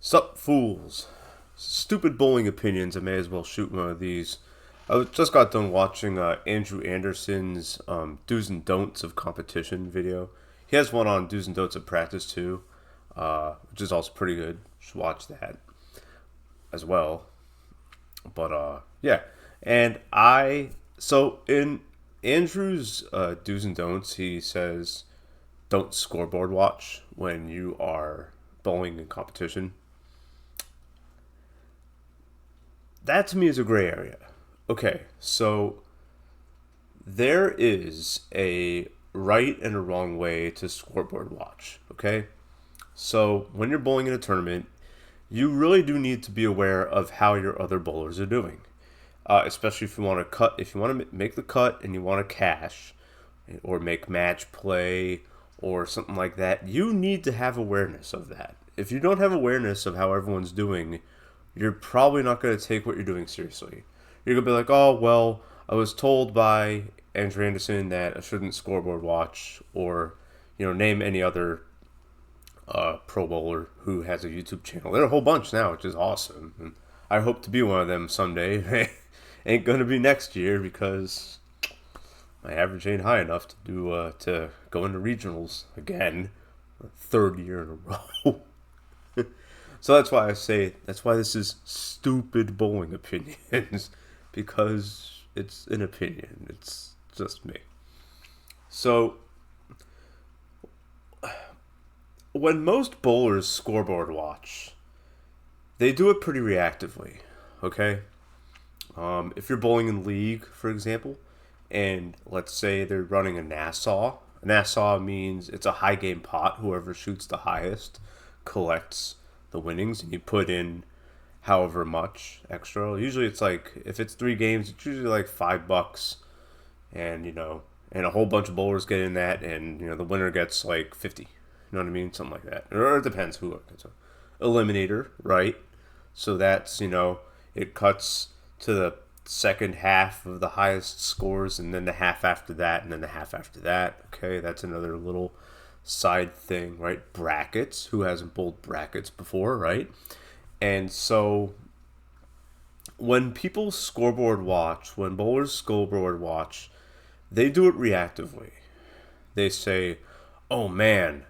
Sup, fools? Stupid bowling opinions. I may as well shoot one of these. Just got done watching Andrew Anderson's do's and don'ts of competition video. He has one on do's and don'ts of practice too, which is also pretty good. Should watch that as well. But yeah, and so in Andrew's do's and don'ts, he says don't scoreboard watch when you are bowling in competition. That to me is a gray area. Okay, so there is a right and a wrong way to scoreboard watch. Okay, so when you're bowling in a tournament, you really do need to be aware of how your other bowlers are doing, especially if you want to cut, if you want to make the cut and you want to cash, or make match play or something like that. You need to have awareness of that. If you don't have awareness of how everyone's doing, you're probably not going to take what you're doing seriously. You're going to be like, oh, well, I was told by Andrew Anderson that I shouldn't scoreboard watch, or, name any other pro bowler who has a YouTube channel. There are a whole bunch now, which is awesome. And I hope to be one of them someday. Ain't going to be next year because my average ain't high enough to go into regionals again, third year in a row. So that's why this is stupid bowling opinions, because it's an opinion. It's just me. So when most bowlers scoreboard watch, they do it pretty reactively, okay? If you're bowling in league, for example, and let's say they're running a Nassau. Nassau means it's a high game pot. Whoever shoots the highest collects the winnings, and you put in however much extra. Usually it's like, if it's 3 games, it's usually like $5, and and a whole bunch of bowlers get in that, and the winner gets like 50. You know what I mean? Something like that. Or it depends who gets an eliminator, right? So that's, it cuts to the second half of the highest scores, and then the half after that, and then the half after that. Okay, that's another little side thing, right? Brackets. Who hasn't bowled brackets before, right? And so when people scoreboard watch, when bowlers scoreboard watch, they do it reactively. They say, oh man,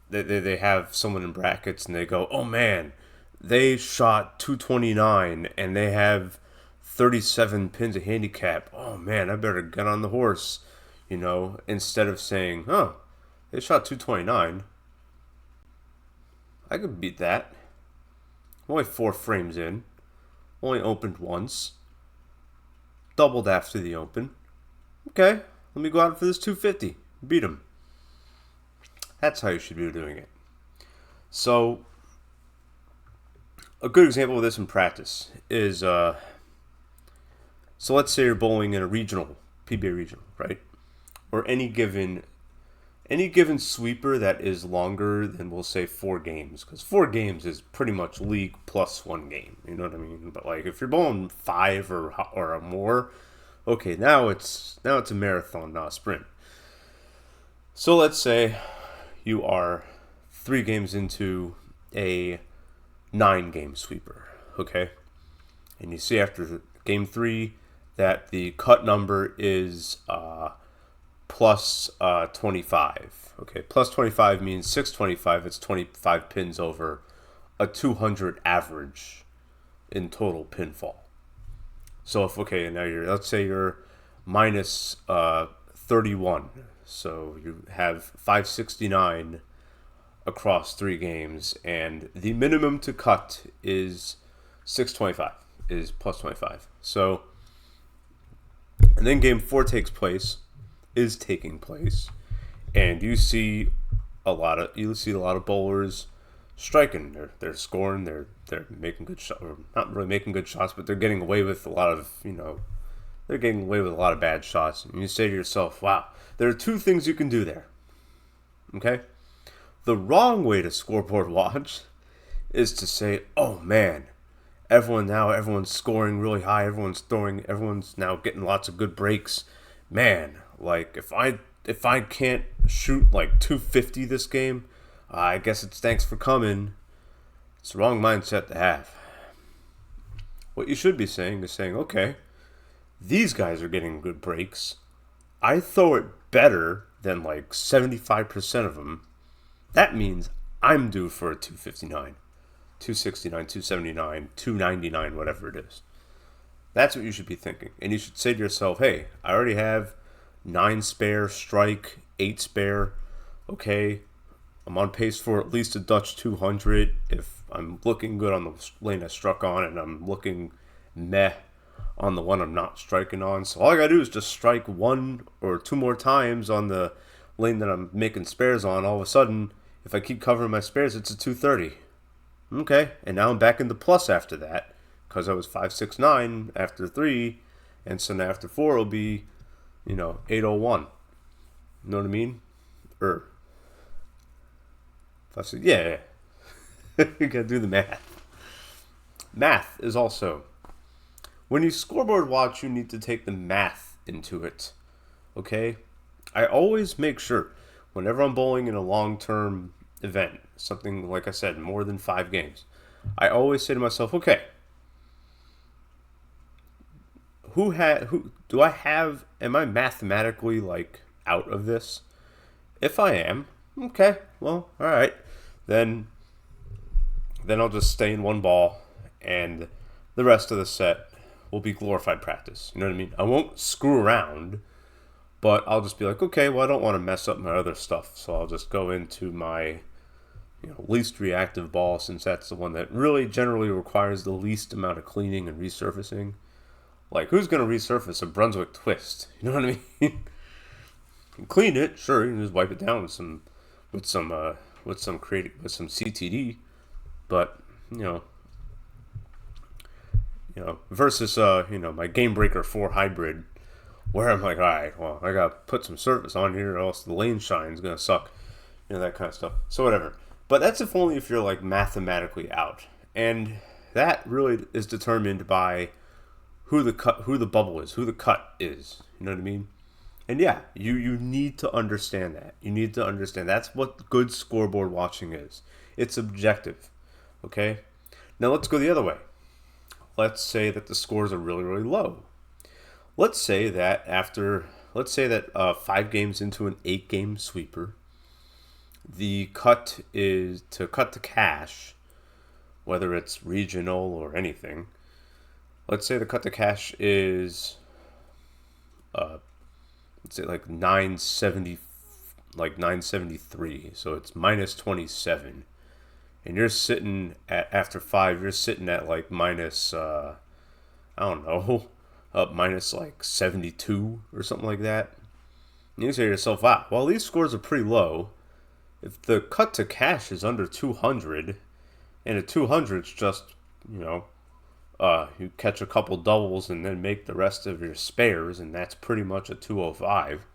they have someone in brackets, and they go, oh man, they shot 229 and they have 37 pins of handicap. Oh man, I better get on the horse, instead of saying, oh, they shot 229. I could beat that. I'm only 4 frames in. Only opened once. Doubled after the open. Okay, let me go out for this 250. Beat him. That's how you should be doing it. So, a good example of this in practice is, so let's say you're bowling in a regional, PBA regional, right? Or any given sweeper that is longer than, we'll say, 4 games, because 4 games is pretty much league plus 1 game. You know what I mean? But like if you're bowling 5 or more, okay, now it's a marathon, not a sprint. So let's say you are 3 games into a 9-game sweeper, okay, and you see after game 3 that the cut number is plus 25. Okay, plus 25 means 625. It's 25 pins over a 200 average in total pinfall. So let's say you're minus 31. So you have 569 across 3 games, and the minimum to cut is 625, is plus 25. So, and then game 4 is taking place, and you see a lot of bowlers striking. They're scoring. They're making good shots. Not really making good shots, but they're getting away with a lot of they're getting away with a lot of bad shots. And you say to yourself, "Wow, there are 2 things you can do there." Okay, the wrong way to scoreboard watch is to say, "Oh man, everyone's scoring really high. Everyone's now getting lots of good breaks. Man, like if I can't shoot like 250 this game, I guess it's thanks for coming It's the wrong mindset to have. What you should be saying is saying, okay, these guys are getting good breaks. I throw it better than like 75% of them. That means I'm due for a 259, 269, 279, 299, whatever it is. That's what you should be thinking. And you should say to yourself, hey, I already have 9 spare, strike, 8 spare. Okay, I'm on pace for at least a Dutch 200 if I'm looking good on the lane I struck on and I'm looking meh on the one I'm not striking on. So all I gotta do is just strike 1 or 2 more times on the lane that I'm making spares on. All of a sudden, if I keep covering my spares, it's a 230. Okay, and now I'm back in the plus after that because I was 569 after 3, and so now after 4 it'll be, 801. You know what I mean? Yeah. You gotta do the math. Math is also, when you scoreboard watch, you need to take the math into it. Okay? I always make sure, whenever I'm bowling in a long-term event, something like I said, more than 5 games, I always say to myself, okay, am I mathematically like out of this? If I am, okay, well, all right, then I'll just stay in one ball, and the rest of the set will be glorified practice. You know what I mean? I won't screw around, but I'll just be like, okay, well, I don't want to mess up my other stuff, so I'll just go into my least reactive ball, since that's the one that really generally requires the least amount of cleaning and resurfacing. Like, who's going to resurface a Brunswick twist? You know what I mean? You clean it, sure, you can just wipe it down with some CTD, but versus my Game Breaker 4 hybrid, where I'm like, all right, well, I gotta put some surface on here, or else the lane shine's gonna suck, that kind of stuff. So whatever. But that's only if you're like mathematically out, and that really is determined by who the bubble is, who the cut is. You know what I mean? And yeah, you need to understand that. You need to understand that's what good scoreboard watching is. It's objective. Okay? Now let's go the other way. Let's say that the scores are really, really low. Let's say that 5 games into an 8-game sweeper, the cut is to cut the cash, whether it's regional or anything. Let's say the cut to cash is let's say like 973, so it's minus 27, and you're sitting at, after 5, you're sitting at like minus minus like 72 or something like that. And you say to yourself, wow, well, these scores are pretty low. If the cut to cash is under 200, and a 200 is just you catch a couple doubles and then make the rest of your spares, and that's pretty much a 205.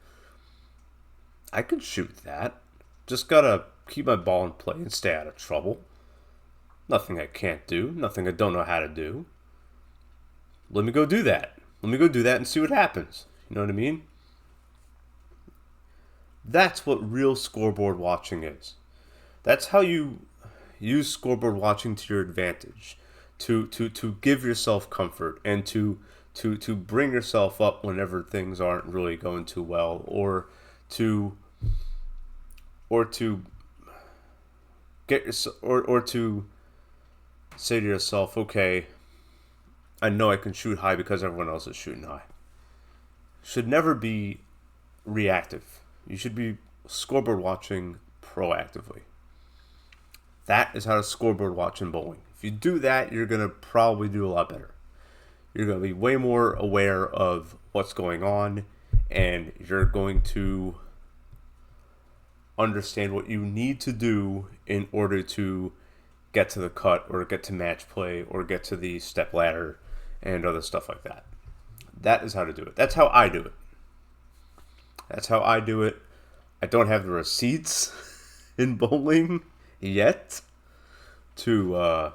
I could shoot that. Just gotta keep my ball in play and stay out of trouble. Nothing I can't do. Nothing I don't know how to do. Let me go do that. And see what happens. You know what I mean? That's what real scoreboard watching is. That's how you use scoreboard watching to your advantage. To give yourself comfort, and to bring yourself up whenever things aren't really going too well, or to say to yourself, okay, I know I can shoot high because everyone else is shooting high. Should never be reactive. You should be scoreboard watching proactively. That is how to scoreboard watch in bowling. If you do that, you're going to probably do a lot better. You're going to be way more aware of what's going on, and you're going to understand what you need to do in order to get to the cut, or get to match play, or get to the step ladder, and other stuff like that. That is how to do it. That's how I do it. I don't have the receipts in bowling yet to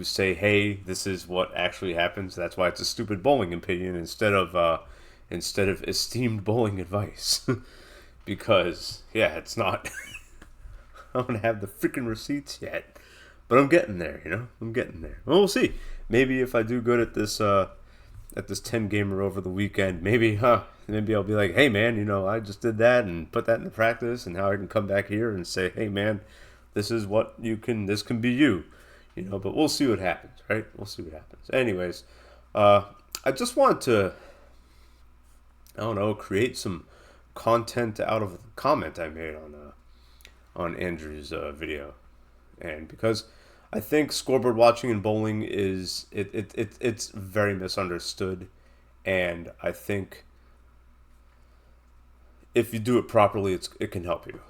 say, hey, this is what actually happens. That's why it's a stupid bowling opinion instead of esteemed bowling advice. Because, yeah, it's not. I don't have the freaking receipts yet. But I'm getting there, I'm getting there. Well, we'll see. Maybe if I do good at this 10 gamer over the weekend, maybe I'll be like, hey man, I just did that and put that into practice, and how I can come back here and say, hey man, this is what this can be you. But we'll see what happens, right? We'll see what happens. Anyways, I just want to, I don't know, create some content out of the comment I made on Andrew's video, and because I think scoreboard watching in bowling is it's very misunderstood, and I think if you do it properly, it can help you.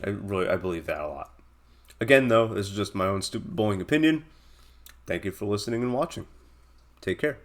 I believe that a lot. Again, though, this is just my own stupid bowling opinion. Thank you for listening and watching. Take care.